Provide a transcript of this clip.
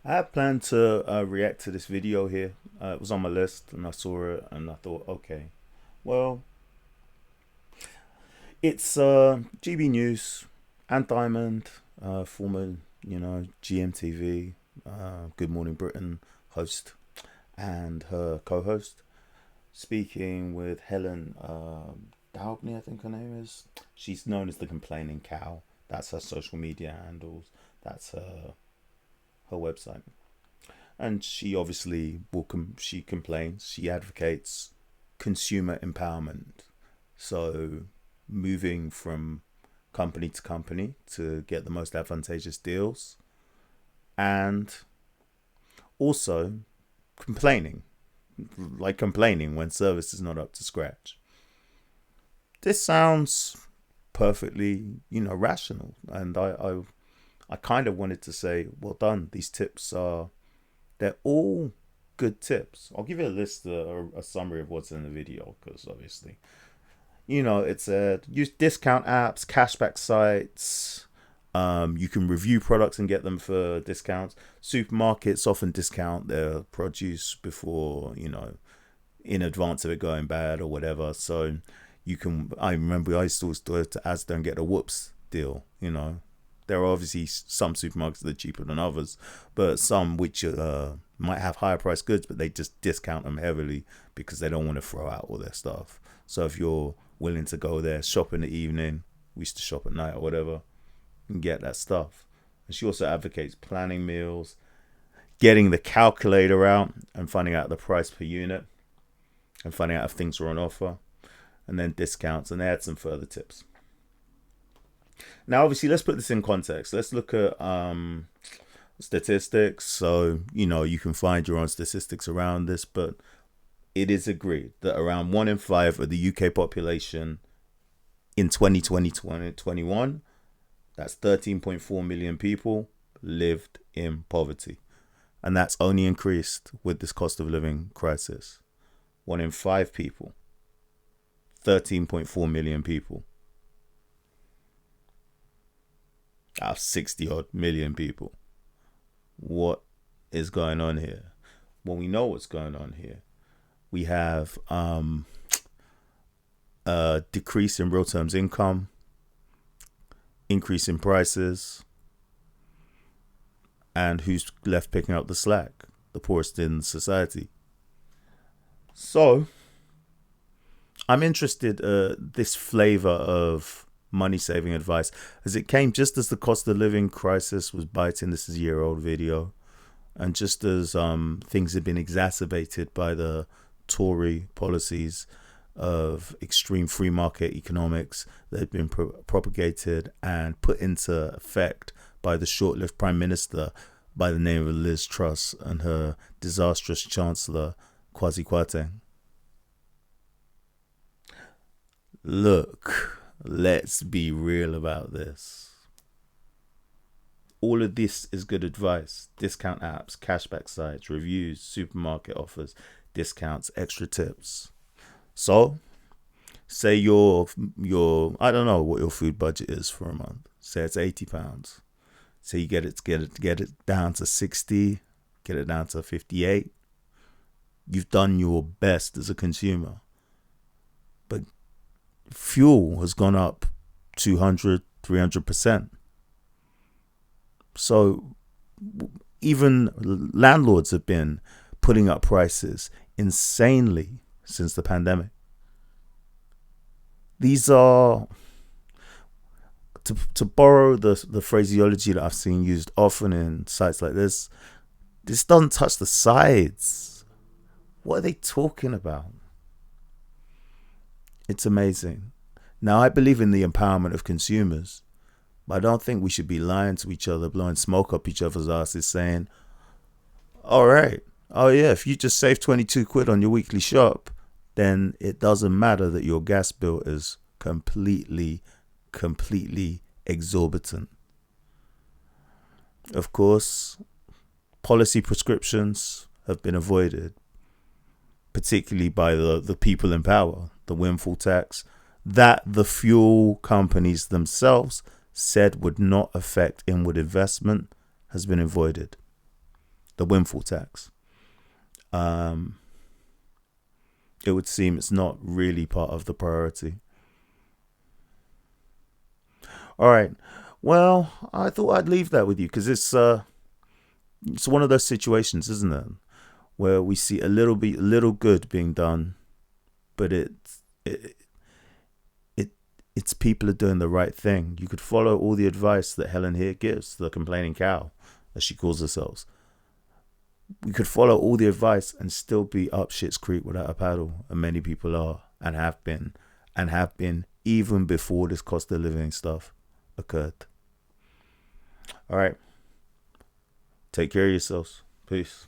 I had planned to react to this video here. It was on my list, and I saw it, and I thought, okay, well, it's GB News and Diamond, former, GMTV, Good Morning Britain host, and her co-host, speaking with Helen Doubney, I think her name is. She's known as the Complaining Cow. That's her social media handles. That's her website. And she obviously she complains, she advocates consumer empowerment, so moving from company to company to get the most advantageous deals, and also complaining, complaining when service is not up to scratch. This sounds perfectly, rational, and I kind of wanted to say, well done. These tips are They're all good tips. I'll give you a list, a summary of what's in the video, because obviously, it said use discount apps, cashback sites. You can review products and get them for discounts. Supermarkets often discount their produce before, in advance of it going bad or whatever. So you can. I remember I used to always go to Asda and get a whoops deal. There are obviously some supermarkets that are cheaper than others, but some which might have higher priced goods, but they just discount them heavily because they don't want to throw out all their stuff. So if you're willing to go there, shop in the evening, we used to shop at night or whatever, and get that stuff. And she also advocates planning meals, getting the calculator out and finding out the price per unit, and finding out if things are on offer, and then discounts, and they add some further tips. Now, obviously, let's put this in context. Let's look at statistics. So, you can find your own statistics around this, but it is agreed that around 1 in 5 of the UK population in 2020-2021, that's 13.4 million people, lived in poverty. And that's only increased with this cost of living crisis. 1 in 5 people, 13.4 million people, out of 60 odd million people. What is going on here? Well, we know what's going on here. We have a decrease in real terms income, increase in prices, and who's left picking up the slack? The poorest in society. So I'm interested this flavor of money saving advice, as it came just as the cost of living crisis was biting. This is a year-old video, and just as things had been exacerbated by the Tory policies of extreme free market economics that had been propagated and put into effect by the short-lived Prime Minister by the name of Liz Truss and her disastrous Chancellor Kwasi Kwarteng. Look, let's be real about this. All of this is good advice. Discount apps, cashback sites, reviews, supermarket offers, discounts, extra tips. So, say your I don't know what your food budget is for a month. Say it's £80. Say you get it down to 60, get it down to 58. You've done your best as a consumer. But fuel has gone up 200, 300%. So even landlords have been putting up prices insanely since the pandemic. These are, to borrow the phraseology that I've seen used often in sites like this doesn't touch the sides. What are they talking about? It's amazing. Now, I believe in the empowerment of consumers, but I don't think we should be lying to each other, blowing smoke up each other's asses, saying, all right, oh yeah, if you just save 22 quid on your weekly shop, then it doesn't matter that your gas bill is completely exorbitant. Of course, policy prescriptions have been avoided, particularly by the people in power. The windfall tax that the fuel companies themselves said would not affect inward investment has been avoided. the windfall tax. It would seem it's not really part of the priority. All right. Well, I thought I'd leave that with you because it's one of those situations, isn't it, where we see a little good being done, but it's people are doing the right thing. You could follow all the advice that Helen here gives, the complaining cow, as she calls herself. We could follow all the advice and still be up shit's creek without a paddle, and many people are and have been even before this cost of living stuff occurred. All right. Take care of yourselves. Peace.